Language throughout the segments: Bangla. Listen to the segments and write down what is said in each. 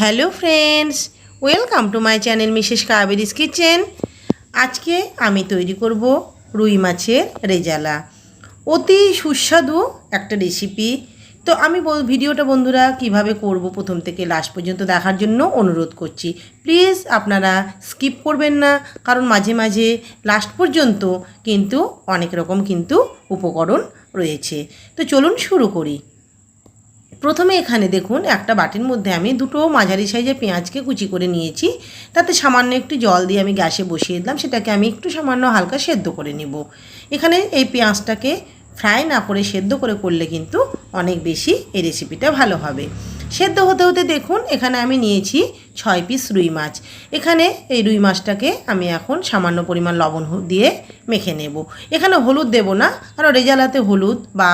Hello friends, welcome to my channel Mrs Kaberi's kitchen. আজকে আমি তৈরি করব রুই মাছের রেজালা। অতি সুস্বাদু একটা রেসিপি। তো আমি ভিডিওটা বন্ধুরা কিভাবে করব প্রথম থেকে লাস্ট পর্যন্ত দেখার জন্য অনুরোধ করছি। প্লিজ আপনারা স্কিপ করবেন না, কারণ মাঝে মাঝে লাস্ট পর্যন্ত কিন্তু অনেক রকম কিন্তু উপকরণ রয়েছে। তো চলুন শুরু করি। প্রথমে এখানে দেখুন একটা বাটির মধ্যে আমি দুটো মাঝারি সাইজের পেঁয়াজকে কুচি করে নিয়েছি। তাতে সামান্য একটু জল দিয়ে আমি গ্যাসে বসিয়ে দিলাম, সেটাকে আমি একটু সামান্য হালকা সেদ্ধ করে নেব। এখানে এই পেঁয়াজটাকে ফ্রাই না করে সেদ্ধ করে করলে কিন্তু অনেক বেশি এই রেসিপিটা ভালো হবে। সেদ্ধ হতে হতে দেখুন এখানে আমি নিয়েছি 6 পিস রুই মাছ। এখানে এই রুই মাছটাকে আমি এখন সামান্য পরিমাণ লবণ দিয়ে মেখে নেব। এখানে হলুদ দেব না, কারণ রেজালাতে হলুদ বা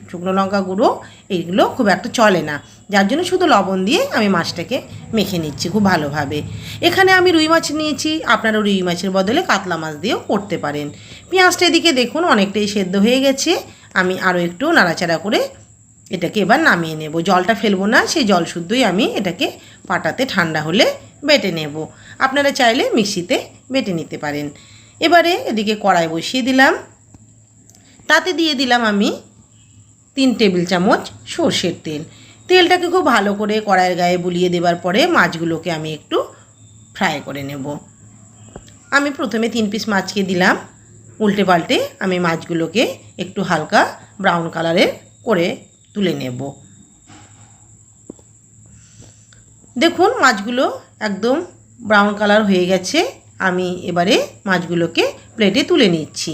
শুকনো লঙ্কা গুঁড়ো এইগুলো খুব একটা চলে না, যার জন্য শুধু লবণ দিয়ে আমি মাছটাকে মেখে নিচ্ছি খুব ভালোভাবে। এখানে আমি রুই মাছ নিয়েছি, আপনারা রুই মাছের বদলে কাতলা মাছ দিয়েও করতে পারেন। পেঁয়াজটা এদিকে দেখুন অনেকটাই সেদ্ধ হয়ে গেছে। আমি আরও একটু নাড়াচাড়া করে এটাকে এবার নামিয়ে নেব। জলটা ফেলবো না, সেই জল শুদ্ধই আমি এটাকে পাটাতে ঠান্ডা হলে বেটে নেব। আপনারা চাইলে মিক্সিতে বেটে নিতে পারেন। এবারে এদিকে কড়াই বসিয়ে দিলাম, তাতে দিয়ে দিলাম আমি 3 টেবিল চামচ সর্ষের তেল। তেলটাকে খুব ভালো করে কড়াইয়ের গায়ে বুলিয়ে দেওয়ার পরে মাছগুলোকে আমি একটু ফ্রাই করে নেব। আমি প্রথমে 3 পিস মাছকে দিলাম, উল্টে পাল্টে আমি মাছগুলোকে একটু হালকা ব্রাউন কালারের করে তুলে নেব। দেখুন মাছগুলো একদম ব্রাউন কালার হয়ে গেছে। আমি এবারে মাছগুলোকে প্লেটে তুলে নিচ্ছি।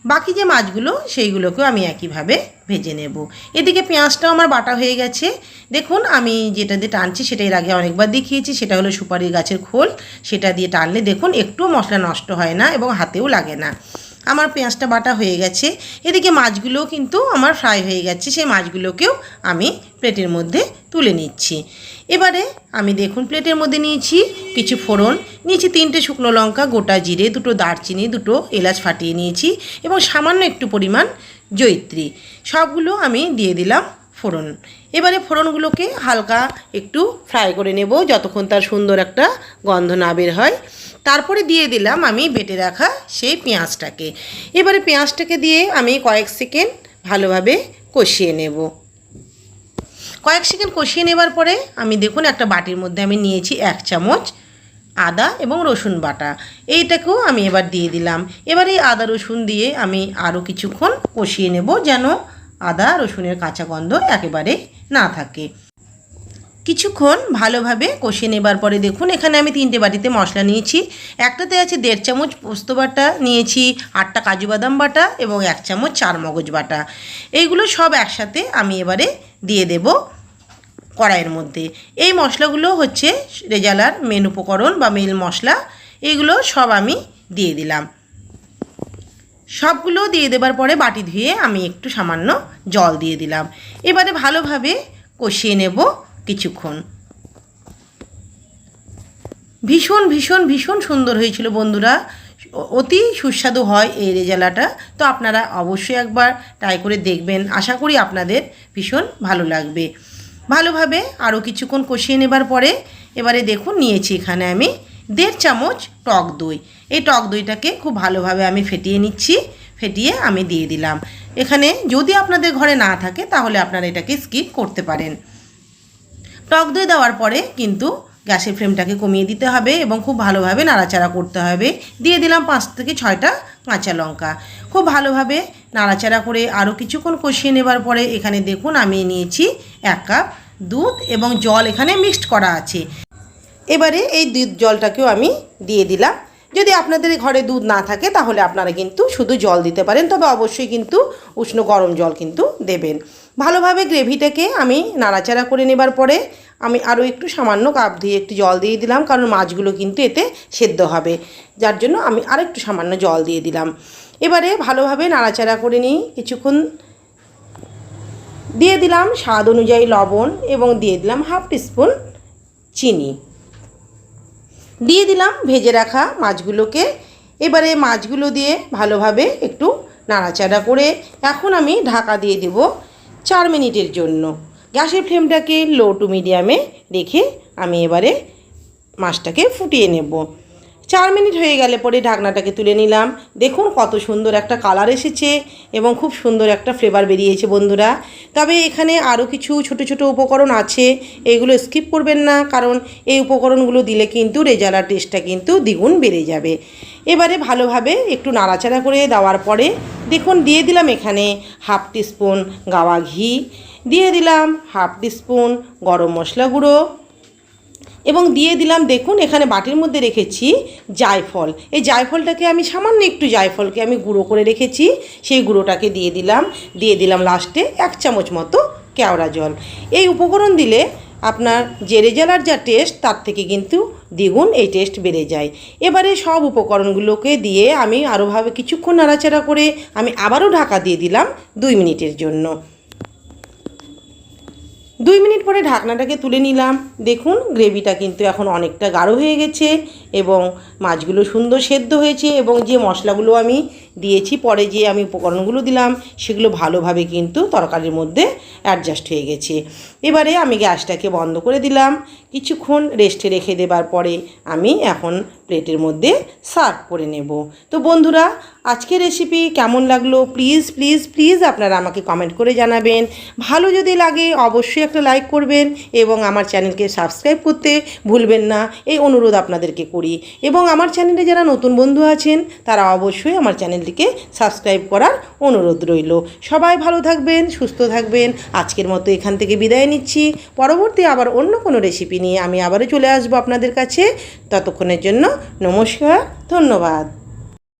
বাকি যে মাছগুলো সেইগুলোকেও আমি একইভাবে ভেজে নেব। এদিকে পেঁয়াজটাও আমার বাটা হয়ে গেছে। দেখুন আমি যেটা দিয়ে টানছি সেটা এর আগে অনেকবার দেখিয়েছি, সেটা হলো সুপারির গাছের খোল। সেটা দিয়ে টানলে দেখুন একটু মশলা নষ্ট হয় না এবং হাতেও লাগে না। আমার পেঁয়াজটা বাটা হয়ে গেছে। এদিকে মাছগুলোও কিন্তু আমার ফ্রাই হয়ে গেছে। সেই মাছগুলোকেও আমি প্লেটের মধ্যে তুলে নিচ্ছি। এবারে আমি দেখুন প্লেটের মধ্যে নিয়েছি কিছু ফোড়ন, নিয়েছি 3টে শুকনো লঙ্কা, গোটা জিরে, 2টো দারচিনি, 2টো এলাচ ফাটিয়ে নিয়েছি এবং সামান্য একটু পরিমাণ জয়িত্রী। সবগুলো আমি দিয়ে দিলাম ফোড়ন। এবারে ফোড়নগুলোকে হালকা একটু ফ্রাই করে নেব যতক্ষণ তার সুন্দর একটা গন্ধ না বের হয়। তারপরে দিয়ে দিলাম আমি বেটে রাখা সেই পেঁয়াজটাকে। এবারে পেঁয়াজটাকে দিয়ে আমি কয়েক সেকেন্ড ভালোভাবে কষিয়ে নেব। কয়েক সেকেন্ড কষিয়ে নেবার পরে আমি দেখুন একটা বাটির মধ্যে আমি নিয়েছি 1 চামচ আদা এবং রসুন বাটা। এইটাকেও আমি এবার দিয়ে দিলাম। এবার এই আদা রসুন দিয়ে আমি আরও কিছুক্ষণ কষিয়ে নেব, যেন আদা রসুনের কাঁচা গন্ধ একেবারে না থাকে। কিছুক্ষণ ভালোভাবে কষিয়ে নেবার পরে দেখুন এখানে আমি 3টে বাটিতে মশলা নিয়েছি। একটাতে আছে 1.5 চামচ পোস্ত বাটা, নিয়েছি 8টা কাজু বাদাম বাটা এবং 1 চামচ চারমগজ বাটা। এইগুলো সব একসাথে আমি এবারে দিয়ে দেব কড়াইয়ের মধ্যে। এই মশলাগুলো হচ্ছে রেজালার মেন উপকরণ বা মেন মশলা। এইগুলো সব আমি দিয়ে দিলাম। সবগুলো দিয়ে দেবার পরে বাটি ধুয়ে আমি একটু সামান্য জল দিয়ে দিলাম। এবারে ভালোভাবে কষিয়ে নেব কিছুক্ষণ। ভীষণ ভীষণ ভীষণ সুন্দর হয়েছিল বন্ধুরা, অতি সুস্বাদু হয় এই রেজালাটা। তো আপনারা অবশ্যই একবার ট্রাই করে দেখবেন, আশা করি আপনাদের ভীষণ ভালো লাগবে। ভালোভাবে আরও কিছুক্ষণ কষিয়ে নেবার পরে এবারে দেখুন নিয়েছি এখানে আমি 1.5 চামচ টক দই। এই টক দইটাকে খুব ভালোভাবে আমি ফেটিয়ে নিচ্ছি। ফেটিয়ে আমি দিয়ে দিলাম। এখানে যদি আপনাদের ঘরে না থাকে তাহলে আপনারা এটাকে স্কিপ করতে পারেন। টক দই দেওয়ার পরে কিন্তু গ্যাসের ফ্লেমটাকে কমিয়ে দিতে হবে এবং খুব ভালোভাবে নাড়াচাড়া করতে হবে। দিয়ে দিলাম 5 থেকে 6টা কাঁচা লঙ্কা। খুব ভালোভাবে নাড়াচাড়া করে আরও কিছুক্ষণ কষিয়ে নেবার পরে এখানে দেখুন আমি নিয়েছি 1 কাপ দুধ এবং জল এখানে মিক্সড করা আছে। এবারে এই দুধ জলটাকেও আমি দিয়ে দিলাম। যদি আপনাদের ঘরে দুধ না থাকে তাহলে আপনারা কিন্তু শুধু জল দিতে পারেন, তবে অবশ্যই কিন্তু উষ্ণ গরম জল কিন্তু দেবেন। ভালোভাবে গ্রেভিটাকে আমি নাড়াচাড়া করে নেবার পরে আমি আরও একটু সামান্য কাপ দিয়ে একটু জল দিয়ে দিলাম, কারণ মাছগুলো কিন্তু এতে সেদ্ধ হবে, যার জন্য আমি আরেকটু সামান্য জল দিয়ে দিলাম। এবারে ভালোভাবে নাড়াচাড়া করে নিই কিছুক্ষণ। দিয়ে দিলাম স্বাদ অনুযায়ী লবণ এবং দিয়ে দিলাম 1/2 টিস্পুন চিনি। দিয়ে দিলাম ভেজে রাখা মাছগুলোকে। এবারে মাছগুলো দিয়ে ভালোভাবে একটু নাড়াচাড়া করে এখন আমি ঢাকা দিয়ে দেব 4 মিনিটের জন্য। গ্যাসের ফ্লেমটাকে লো টু মিডিয়ামে রেখে আমি এবারে মাছটাকে ফুটিয়ে নেব। 4 মিনিট হয়ে গেলে পরে ঢাকনাটাকে তুলে নিলাম। দেখুন কত সুন্দর একটা কালার এসেছে এবং খুব সুন্দর একটা ফ্লেভার বেরিয়েছে বন্ধুরা। তবে এখানে আরও কিছু ছোট ছোট উপকরণ আছে, এগুলো স্কিপ করবেন না, কারণ এই উপকরণগুলো দিলে কিন্তু রেজালার টেস্টটা কিন্তু দ্বিগুণ বেড়ে যাবে। এবারে ভালোভাবে একটু নাড়াচাড়া করে দেওয়ার পরে দেখুন দিয়ে দিলাম এখানে 1/2 টিস্পুন গাওয়া ঘি, দিয়ে দিলাম 1/2 টিস্পুন গরম মশলা গুঁড়ো এবং দিয়ে দিলাম দেখুন এখানে বাটির মধ্যে রেখেছি জায়ফল। এই জায়ফলটাকে আমি সামান্য একটু জায়ফলকে আমি গুঁড়ো করে রেখেছি, সেই গুঁড়োটাকে দিয়ে দিলাম লাস্টে 1 চামচ মতো কেওড়া জল। এই উপকরণ দিলে আপনার যে রেজালার যা টেস্ট তার থেকে কিন্তু দ্বিগুণ এই টেস্ট বেড়ে যায়। এবারে সব উপকরণগুলোকে দিয়ে আমি আরোভাবে কিছুক্ষণ নাড়াচাড়া করে আমি আবারও ঢাকা দিয়ে দিলাম 2 মিনিটের জন্য। 2 মিনিট পরে ঢাকনাটাকে তুলে নিলাম। দেখুন গ্রেভিটা কিন্তু এখন অনেকটা গাঢ় হয়ে গেছে এবং মাছগুলো সুন্দর সেদ্ধ হয়েছে এবং যে মশলাগুলো আমি দিয়েছি পরে যে আমি উপকরণগুলো দিলাম সেগুলো ভালোভাবে কিন্তু তরকারির মধ্যে অ্যাডজাস্ট হয়ে গেছে। এবারে আমি গ্যাসটাকে বন্ধ করে দিলাম। কিছুক্ষণ রেস্টে রেখে দেবার পরে আমি এখন প্লেটের মধ্যে সার্ভ করে নেব। তো বন্ধুরা আজকের রেসিপি কেমন লাগলো প্লিজ প্লিজ প্লিজ আপনারা আমাকে কমেন্ট করে জানাবেন। ভালো যদি লাগে অবশ্যই একটা লাইক করবেন এবং আমার চ্যানেলকে সাবস্ক্রাইব করতে ভুলবেন না, এই অনুরোধ আপনাদেরকে করি। এবং আমার চ্যানেলে যারা নতুন বন্ধু আছেন তারা অবশ্যই আমার চ্যানেলটিকে সাবস্ক্রাইব করার অনুরোধ রইল। সবাই ভালো থাকবেন, সুস্থ থাকবেন। আজকের মতো এখান থেকে বিদায় নিচ্ছি। পরবর্তী আবার অন্য কোনো রেসিপি নিয়ে আমি আবারও চলে আসবো আপনাদের কাছে। ততক্ষণের জন্য নমস্কার, ধন্যবাদ।